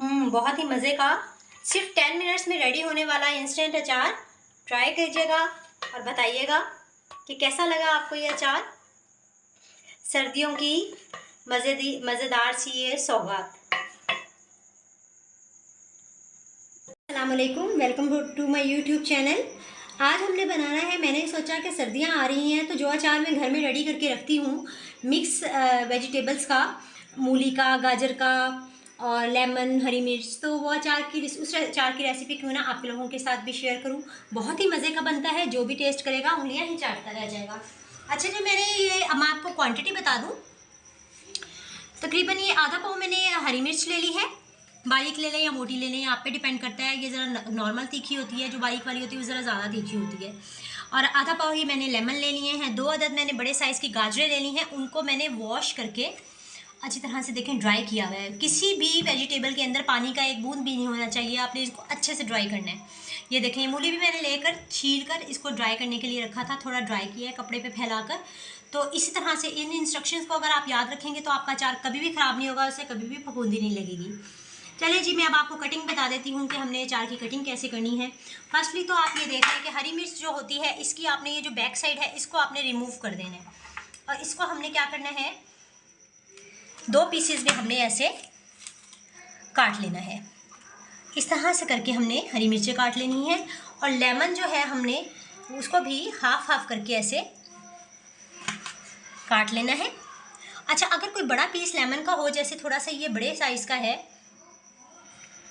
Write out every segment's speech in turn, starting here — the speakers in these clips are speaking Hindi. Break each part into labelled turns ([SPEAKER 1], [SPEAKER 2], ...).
[SPEAKER 1] बहुत ही मज़े का सिर्फ 10 मिनट्स में रेडी होने वाला इंस्टेंट अचार ट्राई कीजिएगा और बताइएगा कि कैसा लगा आपको ये अचार। सर्दियों की मज़ेदार सी ये सौगात। अस्सलाम वालेकुम, welcome to my YouTube channel. आज हमने बनाना है, मैंने सोचा कि सर्दियां आ रही हैं तो जो अचार मैं घर में रेडी करके रखती हूँ मिक्स वेजिटेबल्स का, मूली का, गाजर का और लेमन, हरी मिर्च, तो वो अचार की उस अचार की रेसिपी क्यों ना आप लोगों के साथ भी शेयर करूँ। बहुत ही मज़े का बनता है, जो भी टेस्ट करेगा उंगलियाँ ही चाटता रह जाएगा। अच्छा जी, मैंने ये, अब मैं आपको क्वान्टिटी बता दूँ। तकरीबन ये आधा पाव मैंने हरी मिर्च ले ली है, बारीक ले लें या मोटी ले लें, आप पे डिपेंड करता है। ये ज़रा नॉर्मल तीखी होती है, जो बारीक वाली होती है वो ज़रा ज़्यादा तीखी होती है। और आधा पाव ही मैंने लेमन ले लिए हैं। 2 अदद मैंने बड़े साइज़ की गाजरें ले ली हैं, उनको मैंने वॉश करके अच्छी तरह से देखें ड्राई किया हुआ है। किसी भी वेजिटेबल के अंदर पानी का एक बूंद भी नहीं होना चाहिए, आपने इसको अच्छे से ड्राई करना है। ये देखें, मूली भी मैंने लेकर छील कर इसको ड्राई करने के लिए रखा था, थोड़ा ड्राई किया है कपड़े पे फैलाकर। तो इसी तरह से इन इंस्ट्रक्शंस को अगर आप याद रखेंगे तो आपका अचार कभी भी ख़राब नहीं होगा, उससे कभी भी फफूंदी नहीं लगेगी। चलिए जी, मैं अब आपको कटिंग बता देती हूँ कि हमने अचार की कटिंग कैसे करनी है। फर्स्टली तो आप ये देख लें कि हरी मिर्च जो होती है इसकी आपने ये जो बैक साइड है इसको आपने रिमूव कर देना है। और इसको हमने क्या करना है, 2 पीसेस में हमने ऐसे काट लेना है। इस तरह से करके हमने हरी मिर्चें काट लेनी है। और लेमन जो है हमने उसको भी हाफ हाफ करके ऐसे काट लेना है। अच्छा, अगर कोई बड़ा पीस लेमन का हो, जैसे थोड़ा सा ये बड़े साइज़ का है,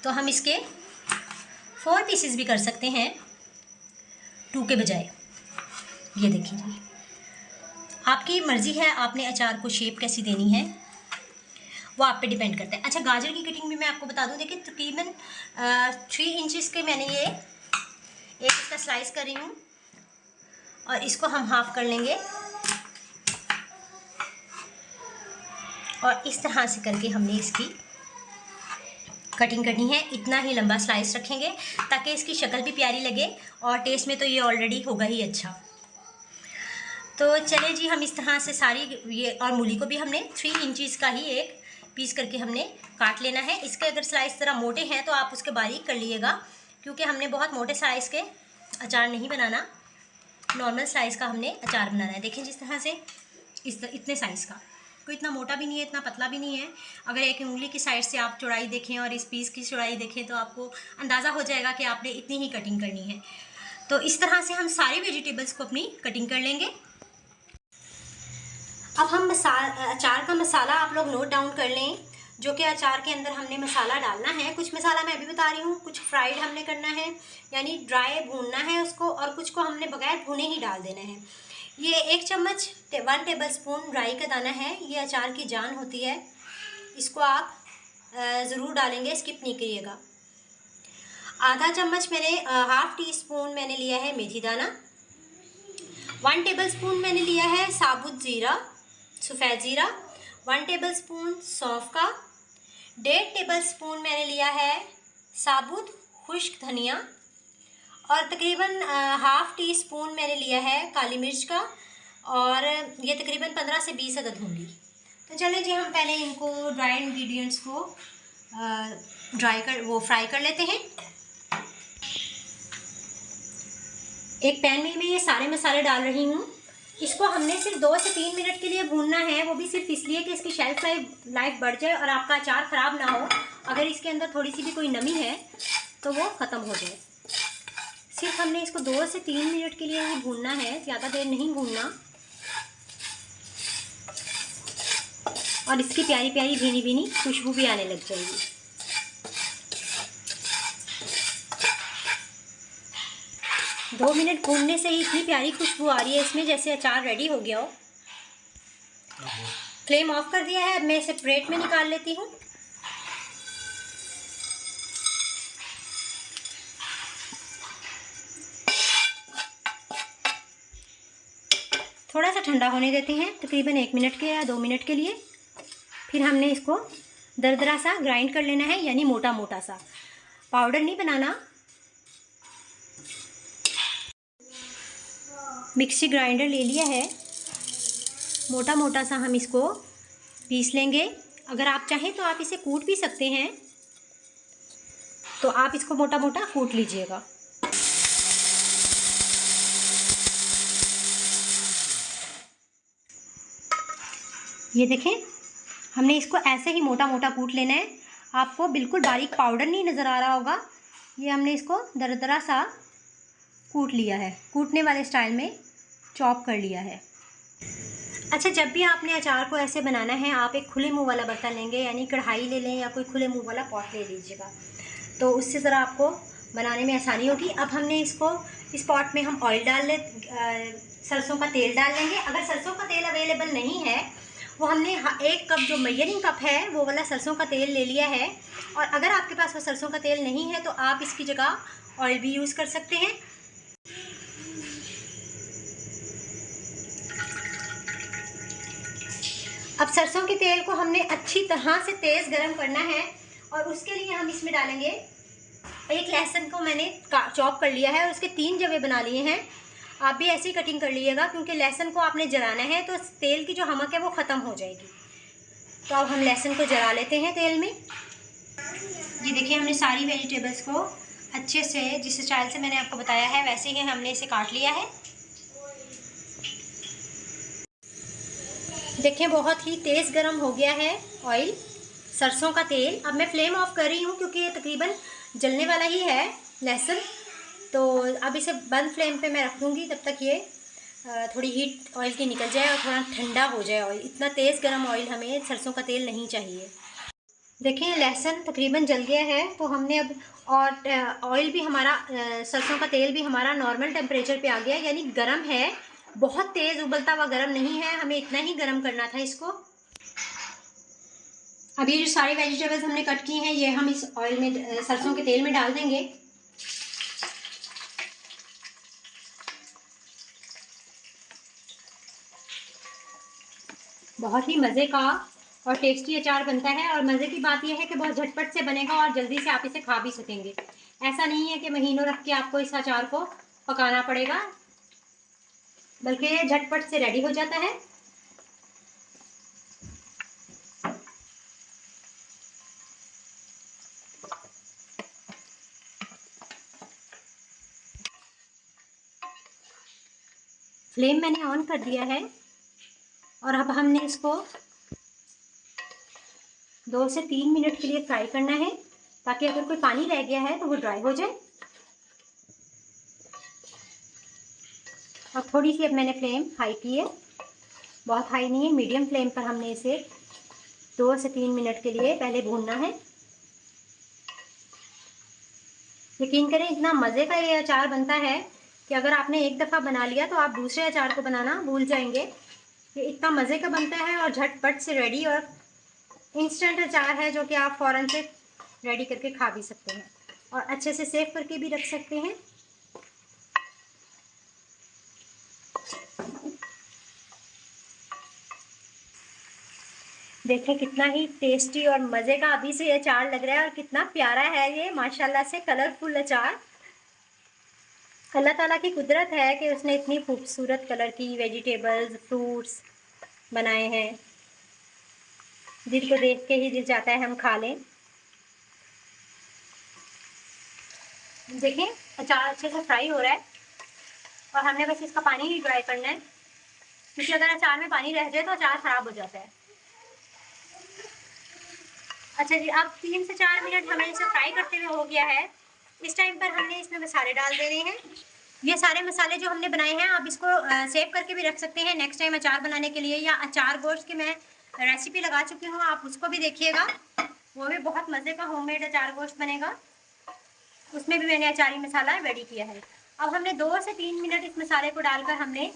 [SPEAKER 1] तो हम इसके 4 पीसेस भी कर सकते हैं 2 के बजाय। ये देखिए जी, आपकी मर्ज़ी है, आपने अचार को शेप कैसी देनी है वो आप पे डिपेंड करता है। अच्छा, गाजर की कटिंग भी मैं आपको बता दूं। देखिए, तकरीबन 3 इंचेस के मैंने ये एक इसका स्लाइस कर रही हूँ और इसको हम हाफ कर लेंगे और इस तरह से करके हमने इसकी कटिंग करनी है। इतना ही लंबा स्लाइस रखेंगे ताकि इसकी शक्ल भी प्यारी लगे और टेस्ट में तो ये ऑलरेडी होगा ही अच्छा। तो चले जी, हम इस तरह से सारी ये, और मूली को भी हमने 3 इंचेस का ही एक पीस करके हमने काट लेना है। इसके अगर स्लाइस ज़रा मोटे हैं तो आप उसके बारीक कर लीजिएगा, क्योंकि हमने बहुत मोटे साइज़ के अचार नहीं बनाना, नॉर्मल साइज़ का हमने अचार बनाना है। देखें जिस तरह से, इतने साइज़ का, कोई इतना मोटा भी नहीं है, इतना पतला भी नहीं है। अगर एक उंगली की साइड से आप चौड़ाई देखें और इस पीस की चौड़ाई देखें तो आपको अंदाज़ा हो जाएगा कि आपने इतनी ही कटिंग करनी है। तो इस तरह से हम सारे वेजिटेबल्स को अपनी कटिंग कर लेंगे। अब हम अचार का मसाला आप लोग नोट डाउन कर लें, जो कि अचार के अंदर हमने मसाला डालना है। कुछ मसाला मैं अभी बता रही हूँ, कुछ फ्राइड हमने करना है, यानी ड्राई भूनना है उसको, और कुछ को हमने बगैर भुने ही डाल देना है। ये 1 चम्मच 1 टेबल स्पून राई का दाना है, ये अचार की जान होती है, इसको आप ज़रूर डालेंगे, स्किप नहीं करिएगा। आधा चम्मच मैंने हाफ टी स्पून मैंने लिया है मेथी दाना। 1 टेबल स्पून मैंने लिया है साबुत ज़ीरा, सफ़ेद ज़ीरा। 1 टेबल स्पून सौंफ का। 1.5 टेबल स्पून मैंने लिया है साबुत खुश्क धनिया। और तकरीबन हाफ टी स्पून मैंने लिया है काली मिर्च का, और ये तकरीबन 15 से 20 अदद होंगी। तो चलिए जी, हम पहले इनको ड्राई इंग्रेडिएंट्स को फ्राई कर लेते हैं। एक पैन में मैं ये सारे मसाले डाल रही हूँ। इसको हमने सिर्फ 2 से 3 मिनट के लिए भूनना है, वो भी सिर्फ इसलिए कि इसकी शेल्फ लाइफ बढ़ जाए और आपका अचार ख़राब ना हो। अगर इसके अंदर थोड़ी सी भी कोई नमी है तो वो ख़त्म हो जाए। सिर्फ हमने इसको 2 से 3 मिनट के लिए ही भूनना है, ज़्यादा देर नहीं भूनना। और इसकी प्यारी प्यारी भीनी भीनी खुशबू भी आने लग जाएगी। दो मिनट भूनने से ही इतनी प्यारी खुशबू आ रही है इसमें, जैसे अचार रेडी हो गया हो। फ्लेम ऑफ कर दिया है, अब मैं इसे प्लेट में निकाल लेती हूँ। थोड़ा सा ठंडा होने देते हैं, तकरीबन 1 मिनट के या 2 मिनट के लिए। फिर हमने इसको दरदरा सा ग्राइंड कर लेना है, यानी मोटा मोटा सा, पाउडर नहीं बनाना। मिक्सी ग्राइंडर ले लिया है, मोटा मोटा सा हम इसको पीस लेंगे। अगर आप चाहें तो आप इसे कूट भी सकते हैं, तो आप इसको मोटा मोटा कूट लीजिएगा। ये देखें, हमने इसको ऐसे ही मोटा मोटा कूट लेना है। आपको बिल्कुल बारीक पाउडर नहीं नज़र आ रहा होगा, ये हमने इसको दरदरा सा कूट लिया है, कूटने वाले स्टाइल में चॉप कर लिया है। अच्छा, जब भी आपने अचार को ऐसे बनाना है, आप एक खुले मुंह वाला बर्तन लेंगे, यानी कढ़ाई ले लें या कोई खुले मुंह वाला पॉट ले लीजिएगा, तो उससे ज़रा आपको बनाने में आसानी होगी। अब हमने इसको इस पॉट में हम ऑयल सरसों का तेल डाल लेंगे। अगर सरसों का तेल अवेलेबल नहीं है, वो हमने 1 कप जो मेजरिंग कप है वो वाला सरसों का तेल ले लिया है। और अगर आपके पास वो सरसों का तेल नहीं है तो आप इसकी जगह ऑयल भी यूज़ कर सकते हैं। अब सरसों के तेल को हमने अच्छी तरह से तेज़ गरम करना है, और उसके लिए हम इसमें डालेंगे एक लहसुन को मैंने चॉप कर लिया है और उसके 3 जवे बना लिए हैं। आप भी ऐसे ही कटिंग कर लीजिएगा, क्योंकि लहसुन को आपने जलाना है तो तेल की जो हमक है वो ख़त्म हो जाएगी। तो अब हम लहसुन को जला लेते हैं तेल में। ये देखिए, हमने सारी वेजिटेबल्स को अच्छे से जिस स्टाइल से मैंने आपको बताया है वैसे ही हमने इसे काट लिया है। देखें, बहुत ही तेज़ गरम हो गया है ऑयल, सरसों का तेल। अब मैं फ्लेम ऑफ कर रही हूँ क्योंकि ये तकरीबन जलने वाला ही है लहसुन। तो अब इसे बंद फ्लेम पे मैं रख दूँगी, तब तक ये थोड़ी हीट ऑयल की निकल जाए और थोड़ा ठंडा हो जाए ऑयल। इतना तेज़ गरम ऑयल हमें सरसों का तेल नहीं चाहिए। देखें, लहसुन तकरीबन जल गया है, तो हमने अब और ऑयल भी हमारा सरसों का तेल भी हमारा नॉर्मल टेम्परेचर पे आ गया, यानी गरम है, बहुत तेज़ उबलता हुआ गरम नहीं है। हमें इतना ही गरम करना था इसको। अब ये जो सारी वेजिटेबल्स हमने कट की हैं, ये हम इस ऑयल में सरसों के तेल में डाल देंगे। बहुत ही मज़े का और टेस्टी अचार बनता है, और मज़े की बात यह है कि बहुत झटपट से बनेगा और जल्दी से आप इसे खा भी सकेंगे। ऐसा नहीं है कि महीनों रख के आपको इस अचार को पकाना पड़ेगा, बल्कि ये झटपट से रेडी हो जाता है। फ्लेम मैंने ऑन कर दिया है, और अब हमने इसको 2 से 3 मिनट के लिए फ्राई करना है, ताकि अगर कोई पानी रह गया है तो वो ड्राई हो जाए। और थोड़ी सी अब मैंने फ्लेम हाई की है, बहुत हाई नहीं है, मीडियम फ्लेम पर हमने इसे 2 से 3 मिनट के लिए पहले भूनना है। यकीन करें, इतना मज़े का ये अचार बनता है कि अगर आपने एक दफ़ा बना लिया तो आप दूसरे अचार को बनाना भूल जाएंगे। ये इतना मज़े का बनता है और झटपट से रेडी, और इंस्टेंट अचार है जो कि आप फ़ौरन से रेडी करके खा भी सकते हैं और अच्छे से सेव करके भी रख सकते हैं। देखें, कितना ही टेस्टी और मज़े का अभी से ये अचार लग रहा है, और कितना प्यारा है ये माशाल्लाह से कलरफुल अचार। अल्लाह ताला की कुदरत है कि उसने इतनी खूबसूरत कलर की वेजिटेबल्स, फ्रूट्स बनाए हैं, जिनको देख के ही दिल चाहता है हम खा लें। देखें, अचार अच्छे से फ्राई हो रहा है, और हमने बस इसका पानी ही ड्राई करना है, क्योंकि अगर अचार में पानी रह जाए तो अचार ख़राब हो जाता है। अच्छा जी, अब 3 से 4 मिनट हमें इसे फ्राई करते हुए हो गया है। इस टाइम पर हमने इसमें मसाले डाल देने हैं। ये सारे मसाले जो हमने बनाए हैं, आप इसको सेव करके भी रख सकते हैं नेक्स्ट टाइम अचार बनाने के लिए, या अचार गोश्त की मैं रेसिपी लगा चुकी हूँ, आप उसको भी देखिएगा, वो भी बहुत मज़े का होममेड अचार गोश्त बनेगा। उसमें भी मैंने अचारी मसाला रेडी किया है। अब हमने 2 से 3 मिनट इस मसाले को डालकर हमने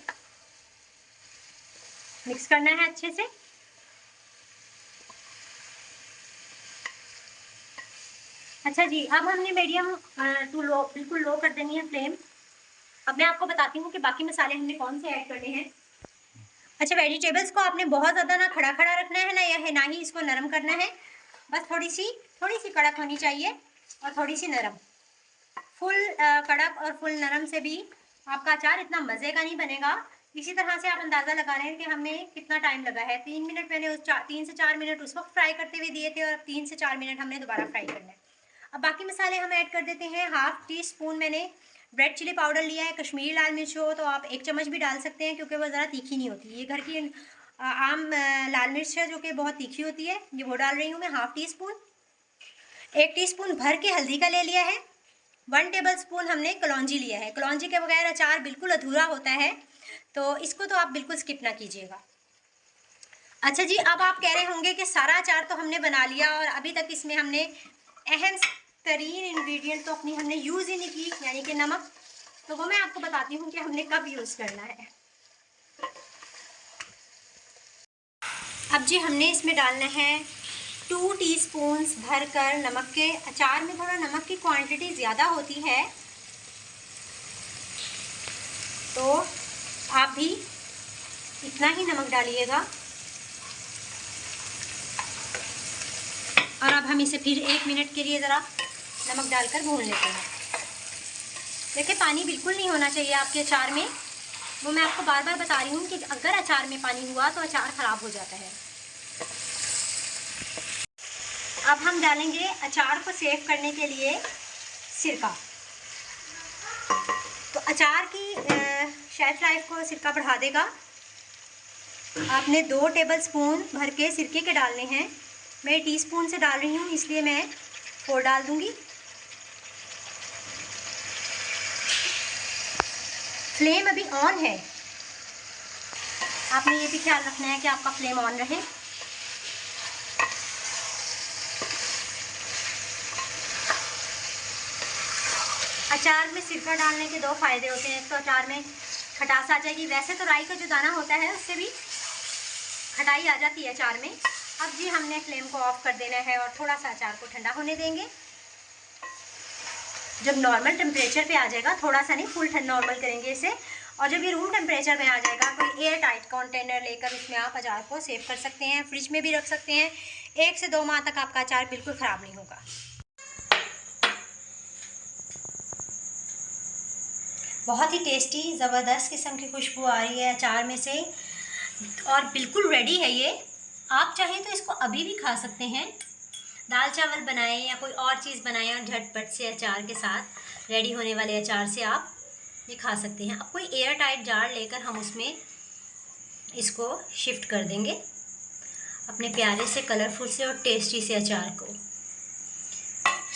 [SPEAKER 1] मिक्स करना है अच्छे से। अच्छा जी, अब हमने मीडियम टू लो, बिल्कुल लो कर देनी है फ्लेम। अब मैं आपको बताती हूँ कि बाकी मसाले हमने कौन से ऐड करने हैं। अच्छा, वेजिटेबल्स को आपने बहुत ज़्यादा ना खड़ा खड़ा रखना है, ना ही इसको नरम करना है। बस थोड़ी सी कड़क होनी चाहिए और थोड़ी सी नरम। फुल कड़क और फुल नरम से भी आपका अचार इतना मज़े का नहीं बनेगा। इसी तरह से आप अंदाज़ा लगा रहे हैं कि हमें कितना टाइम लगा है। 3 मिनट मैंने 3 से 4 मिनट उस वक्त फ्राई करते हुए दिए थे, और अब 3 से 4 मिनट हमने दोबारा फ्राई करना है। अब बाकी मसाले हम ऐड कर देते हैं। 1/2 टी स्पून मैंने रेड चिली पाउडर लिया है। कश्मीरी लाल मिर्च हो तो आप 1 चम्मच भी डाल सकते हैं, क्योंकि वो ज़रा तीखी नहीं होती। ये घर की आम लाल मिर्च है जो कि बहुत तीखी होती है, ये वो डाल रही हूँ मैं 1/2 टी स्पून। 1 टीस्पून भर के हल्दी का ले लिया है। 1 टेबल स्पून हमने कलौंजी लिया है। कलौंजी के बगैर अचार बिल्कुल अधूरा होता है, तो इसको तो आप बिल्कुल स्किप ना कीजिएगा। अच्छा जी, अब आप कह रहे होंगे कि सारा अचार तो हमने बना लिया और अभी तक इसमें हमने अहम तरीन इंग्रेडिएंट तो अपनी हमने यूज़ ही नहीं की, यानी कि नमक। तो वो मैं आपको बताती हूँ कि हमने कब यूज़ करना है। अब जी हमने इसमें डालना है 2 टीस्पून्स भरकर नमक के। अचार में थोड़ा नमक की क्वांटिटी ज़्यादा होती है, तो आप भी इतना ही नमक डालिएगा। और अब हम इसे फिर 1 मिनट के लिए ज़रा नमक डालकर भून लेते हैं। देखिए, पानी बिल्कुल नहीं होना चाहिए आपके अचार में। वो मैं आपको बार बार बता रही हूँ कि अगर अचार में पानी हुआ तो अचार ख़राब हो जाता है। अब हम डालेंगे अचार को सेव करने के लिए सिरका। तो अचार की शेल्फ लाइफ को सिरका बढ़ा देगा। आपने 2 टेबल स्पून भर के सिरके के डालने हैं। मैं टीस्पून से डाल रही हूँ, इसलिए मैं 4 डाल दूँगी। फ्लेम अभी ऑन है, आपने ये भी ख्याल रखना है कि आपका फ्लेम ऑन रहे। अचार में सिरका डालने के 2 फ़ायदे होते हैं। एक तो अचार में खटास आ जाएगी। वैसे तो राई का जो दाना होता है उससे भी खटाई आ जाती है अचार में। अब जी हमने फ्लेम को ऑफ कर देना है और थोड़ा सा अचार को ठंडा होने देंगे। जब नॉर्मल टेम्परेचर पे आ जाएगा, थोड़ा सा नहीं, फुल नॉर्मल करेंगे इसे। और जब ये रूम टेम्परेचर में आ जाएगा, कोई एयर टाइट कंटेनर लेकर उसमें आप अचार को सेव कर सकते हैं। फ्रिज में भी रख सकते हैं। 1 से 2 माह तक आपका अचार बिल्कुल ख़राब नहीं होगा। बहुत ही टेस्टी ज़बरदस्त किस्म की खुशबू आ रही है अचार में से, और बिल्कुल रेडी है ये। आप चाहें तो इसको अभी भी खा सकते हैं। दाल चावल बनाएं या कोई और चीज़ बनाएं और झटपट से अचार के साथ, रेडी होने वाले अचार से आप ये खा सकते हैं। अब कोई एयर टाइट जार लेकर हम उसमें इसको शिफ्ट कर देंगे अपने प्यारे से, कलरफुल से और टेस्टी से अचार को।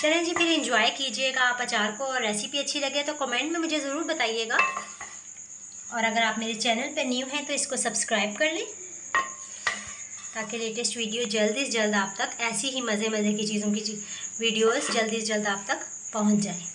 [SPEAKER 1] चलें जी, फिर एंजॉय कीजिएगा आप अचार को। और रेसिपी अच्छी लगे तो कमेंट में मुझे ज़रूर बताइएगा। और अगर आप मेरे चैनल पर न्यू हैं तो इसको सब्सक्राइब कर लें, ताकि लेटेस्ट वीडियो जल्दी से जल्द आप तक, ऐसी ही मज़े की चीज़ों की वीडियोस जल्दी से जल्द आप तक पहुंच जाए।